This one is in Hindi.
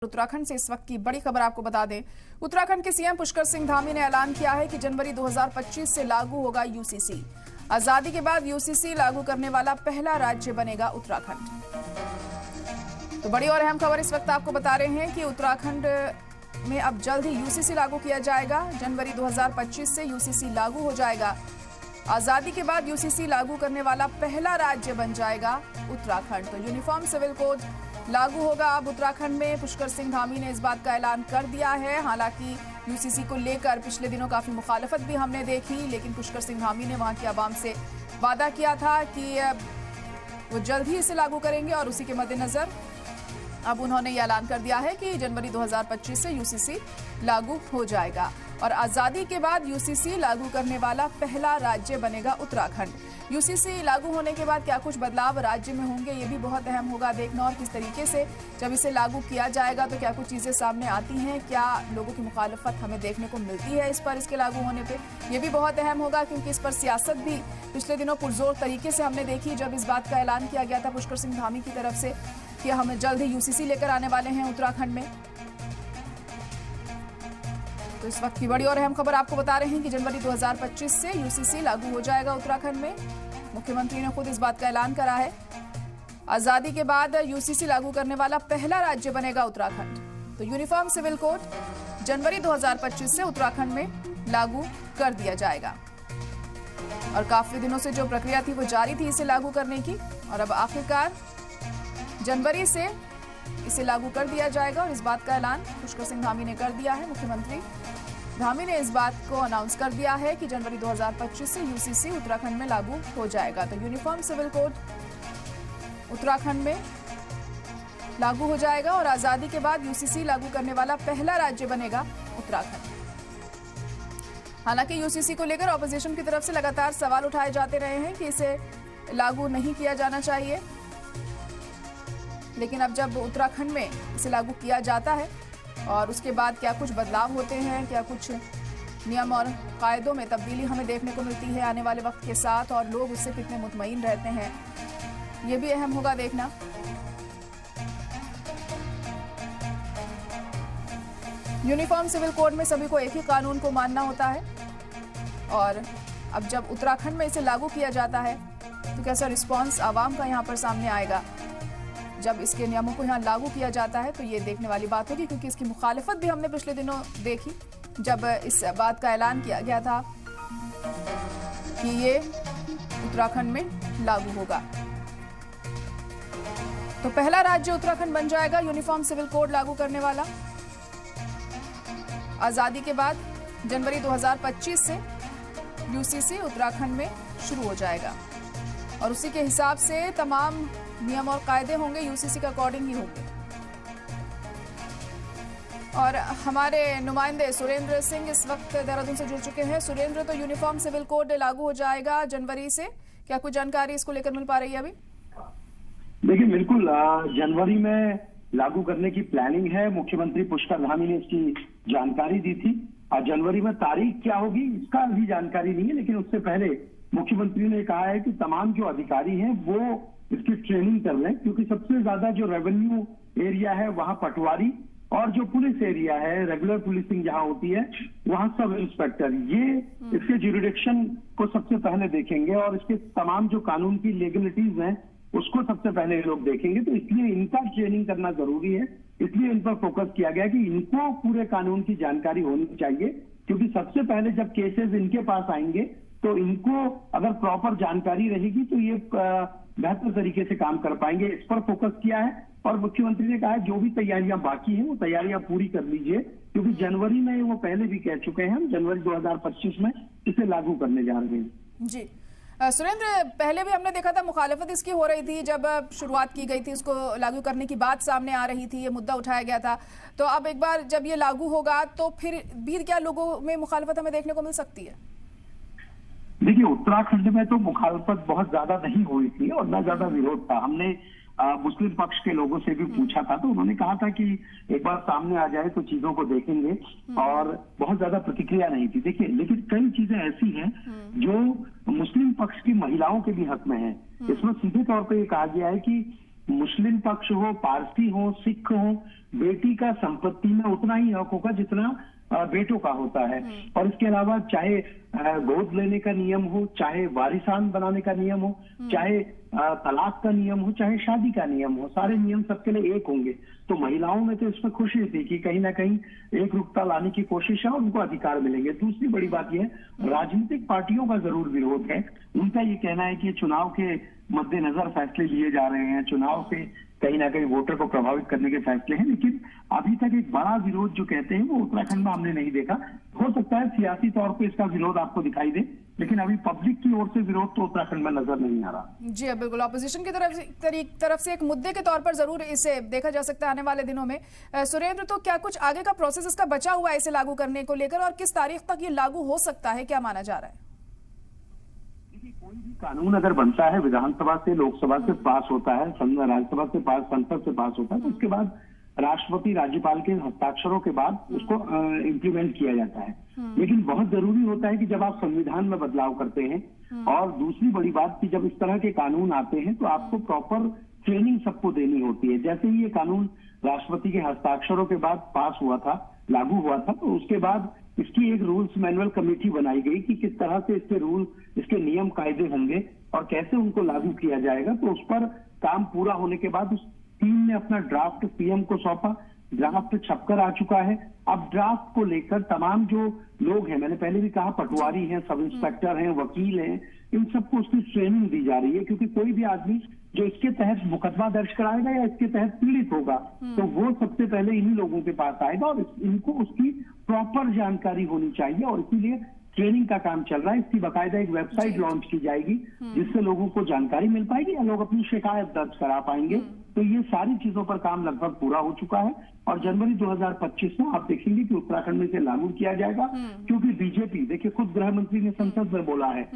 उत्तराखंड से इस वक्त की बड़ी खबर आपको बता दें। उत्तराखंड के सीएम पुष्कर सिंह धामी ने ऐलान किया है कि जनवरी 2025 से लागू होगा यूसीसी। आजादी के बाद यूसीसी लागू करने वाला पहला राज्य बनेगा उत्तराखंड। तो बड़ी और अहम खबर इस वक्त आपको बता रहे हैं कि उत्तराखंड में अब जल्द ही यूसीसी लागू किया जाएगा। जनवरी 2025 से यूसीसी लागू हो जाएगा। आजादी के बाद यूसीसी लागू करने वाला पहला राज्य बन जाएगा उत्तराखंड। तो यूनिफॉर्म सिविल कोड लागू होगा अब उत्तराखंड में। पुष्कर सिंह धामी ने इस बात का ऐलान कर दिया है। हालांकि यूसीसी को लेकर पिछले दिनों काफी मुखालफत भी हमने देखी, लेकिन पुष्कर सिंह धामी ने वहां की आवाम से वादा किया था कि वो जल्द ही इसे लागू करेंगे और उसी के मद्देनजर अब उन्होंने ये ऐलान कर दिया है कि जनवरी 2025 से यूसीसी लागू हो जाएगा और आजादी के बाद यूसीसी लागू करने वाला पहला राज्य बनेगा उत्तराखंड। यूसीसी लागू होने के बाद क्या कुछ बदलाव राज्य में होंगे, ये भी बहुत अहम होगा देखना, और किस तरीके से जब इसे लागू किया जाएगा तो क्या कुछ चीजें सामने आती हैं, क्या लोगों की मुखालफत हमें देखने को मिलती है इस पर, इसके लागू होने पे, ये भी बहुत अहम होगा क्योंकि इस पर सियासत भी पिछले दिनों पुरजोर तरीके से हमने देखी जब इस बात का ऐलान किया गया था पुष्कर सिंह धामी की तरफ से कि हम जल्द ही यूसीसी लेकर आने वाले हैं उत्तराखंड में। तो इस वक्त की बड़ी और अहम खबर आपको बता रहे हैं कि जनवरी 2025 से यूसीसी लागू हो जाएगा उत्तराखंड में। मुख्यमंत्री ने खुद इस बात का ऐलान करा है। आजादी के बाद यूसीसी लागू करने वाला पहला राज्य बनेगा उत्तराखंड। तो यूनिफॉर्म सिविल कोड जनवरी 2025 से उत्तराखंड में लागू कर दिया जाएगा और काफी दिनों से जो प्रक्रिया थी वो जारी थी इसे लागू करने की, और अब आखिरकार जनवरी से इसे लागू कर दिया जाएगा और इस बात का ऐलान पुष्कर सिंह धामी ने कर दिया है। मुख्यमंत्री धामी ने इस बात को अनाउंस कर दिया है कि जनवरी 2025 से यूसीसी उत्तराखंड में लागू हो जाएगा। तो यूनिफॉर्म सिविल कोड उत्तराखंड में लागू हो जाएगा और आजादी के बाद यूसीसी लागू करने वाला पहला राज्य बनेगा उत्तराखंड। हालांकि यूसीसी को लेकर ऑपोजिशन की तरफ से लगातार सवाल उठाए जाते रहे हैं कि इसे लागू नहीं किया जाना चाहिए, लेकिन अब जब उत्तराखंड में इसे लागू किया जाता है और उसके बाद क्या कुछ बदलाव होते हैं, क्या कुछ नियम और कायदों में तब्दीली हमें देखने को मिलती है आने वाले वक्त के साथ और लोग उससे कितने मुतमईन रहते हैं, ये भी अहम होगा देखना। यूनिफॉर्म सिविल कोड में सभी को एक ही कानून को मानना होता है और अब जब उत्तराखंड में इसे लागू किया जाता है तो कैसा रिस्पॉन्स आवाम का यहाँ पर सामने आएगा जब इसके नियमों को यहाँ लागू किया जाता है, तो ये देखने वाली बात होगी क्योंकि इसकी मुखालिफत भी हमने पिछले दिनों देखी जब इस बात का ऐलान किया गया था कि ये उत्तराखंड में लागू होगा। तो पहला राज्य उत्तराखंड बन जाएगा यूनिफॉर्म सिविल कोड लागू करने वाला। आजादी के बाद जनवरी 2025 से यूसीसी उत्तराखंड में शुरू हो जाएगा और उसी के हिसाब से तमाम नियम और कायदे होंगे, यूसीसी के अकॉर्डिंग ही होंगे। और हमारे नुमाइंदे सुरेंद्र सिंह इस वक्त देहरादून से जुड़ चुके हैं। सुरेंद्र, तो यूनिफॉर्म सिविल कोड लागू हो जाएगा जनवरी से, क्या कुछ जानकारी इसको लेकर मिल पा रही है अभी? देखिए, बिल्कुल जनवरी में लागू करने की प्लानिंग है। मुख्यमंत्री पुष्कर धामी ने इसकी जानकारी दी थी। जनवरी में तारीख क्या होगी इसका अभी जानकारी नहीं है, लेकिन उससे पहले मुख्यमंत्री ने कहा है कि तमाम जो अधिकारी हैं वो इसकी ट्रेनिंग कर लें, क्योंकि सबसे ज्यादा जो रेवेन्यू एरिया है वहां पटवारी और जो पुलिस एरिया है, रेगुलर पुलिसिंग जहां होती है वहां सब इंस्पेक्टर, ये इसके ज्यूरिडिक्शन को सबसे पहले देखेंगे और इसके तमाम जो कानून की लीगलिटीज हैं उसको सबसे पहले ये लोग देखेंगे। तो इसलिए इनका ट्रेनिंग करना जरूरी है, इसलिए इन पर फोकस किया गया कि इनको पूरे कानून की जानकारी होनी चाहिए, क्योंकि सबसे पहले जब केसेस इनके पास आएंगे तो इनको अगर प्रॉपर जानकारी रहेगी तो ये बेहतर तरीके से काम कर पाएंगे। इस पर फोकस किया है और मुख्यमंत्री ने कहा है जो भी तैयारियां बाकी हैं वो तैयारियां पूरी कर लीजिए, क्योंकि जनवरी में वो पहले भी कह चुके हैं हम जनवरी 2025 में इसे लागू करने जा रहे हैं। जी सुरेंद्र, पहले भी हमने देखा था मुखालफत इसकी हो रही थी जब शुरुआत की गई थी, इसको लागू करने की बात सामने आ रही थी, ये मुद्दा उठाया गया था। तो अब एक बार जब ये लागू होगा तो फिर भी क्या लोगों में मुखालफत हमें देखने को मिल सकती है? देखिए, उत्तराखंड में तो मुखालफत बहुत ज्यादा नहीं हुई थी और न ज्यादा विरोध था। हमने मुस्लिम पक्ष के लोगों से भी पूछा था तो उन्होंने कहा था कि एक बार सामने आ जाए तो चीजों को देखेंगे और बहुत ज्यादा प्रतिक्रिया नहीं थी। देखिए, लेकिन कई चीजें ऐसी हैं जो मुस्लिम पक्ष की महिलाओं के भी हक में है। इसमें सीधे तौर पर यह कहा गया है कि मुस्लिम पक्ष हो, पारसी हो, सिख हो, बेटी का संपत्ति में उतना ही हक होगा जितना बेटों का होता है। और इसके अलावा चाहे गोद लेने का नियम हो, चाहे वारिसान बनाने का नियम हो, चाहे तलाक का नियम हो, चाहे शादी का नियम हो, सारे नियम सबके लिए एक होंगे। तो महिलाओं में तो इसमें खुशी थी कि कहीं ना कहीं एक रूपता लाने की कोशिश है और उनको अधिकार मिलेंगे। दूसरी बड़ी बात यह है, राजनीतिक पार्टियों का जरूर विरोध है। उनका ये कहना है कि चुनाव के मद्देनजर फैसले लिए जा रहे हैं, चुनाव से कहीं ना कहीं वोटर को प्रभावित करने के फैसले हैं, लेकिन अभी तक एक बड़ा विरोध जो कहते हैं वो उत्तराखंड में हमने नहीं देखा। हो सकता है सियासी तौर पे इसका विरोध आपको दिखाई दे, लेकिन अभी पब्लिक की ओर से विरोध तो उत्तराखंड में नजर नहीं आ रहा। जी बिल्कुल, ऑपोजिशन की तरफ से एक मुद्दे के तौर पर जरूर इसे देखा जा सकता है आने वाले दिनों में। सुरेंद्र, तो क्या कुछ आगे का प्रोसेस इसका बचा हुआ है इसे लागू करने को लेकर, और किस तारीख तक ये लागू हो सकता है, क्या माना जा रहा है? कोई भी कानून अगर बनता है, विधानसभा से, लोकसभा से पास होता है, राज्यसभा से पास, संसद से पास होता है, तो उसके बाद राष्ट्रपति राज्यपाल के हस्ताक्षरों के बाद उसको इम्प्लीमेंट किया जाता है। लेकिन बहुत जरूरी होता है कि जब आप संविधान में बदलाव करते हैं, और दूसरी बड़ी बात कि जब इस तरह के कानून आते हैं तो आपको प्रॉपर ट्रेनिंग सबको देनी होती है। जैसे ही ये कानून राष्ट्रपति के हस्ताक्षरों के बाद पास हुआ था, लागू हुआ था, तो उसके बाद इसकी एक रूल्स मैनुअल कमेटी बनाई गई कि किस तरह से इसके रूल, इसके नियम कायदे होंगे और कैसे उनको लागू किया जाएगा। तो उस पर काम पूरा होने के बाद उस टीम ने अपना ड्राफ्ट पीएम को सौंपा, ड्राफ्ट छपकर आ चुका है। अब ड्राफ्ट को लेकर तमाम जो लोग हैं, मैंने पहले भी कहा, पटवारी हैं, सब इंस्पेक्टर हैं, वकील हैं, इन सबको उसकी ट्रेनिंग दी जा रही है, क्योंकि कोई भी आदमी जो इसके तहत मुकदमा दर्ज कराएगा या इसके तहत पीड़ित होगा तो वो सबसे पहले इन्हीं लोगों के पास आएगा और इनको उसकी प्रॉपर जानकारी होनी चाहिए, और इसीलिए ट्रेनिंग का काम चल रहा है। इसकी बाकायदा एक वेबसाइट लॉन्च की जाएगी जिससे लोगों को जानकारी मिल पाएगी या लोग अपनी शिकायत दर्ज करा पाएंगे। तो ये सारी चीजों पर काम लगभग पूरा हो चुका है और जनवरी 2025 में आप देखेंगे कि उत्तराखंड में इसे लागू किया जाएगा, क्योंकि बीजेपी, देखिए खुद गृह मंत्री ने संसद में बोला है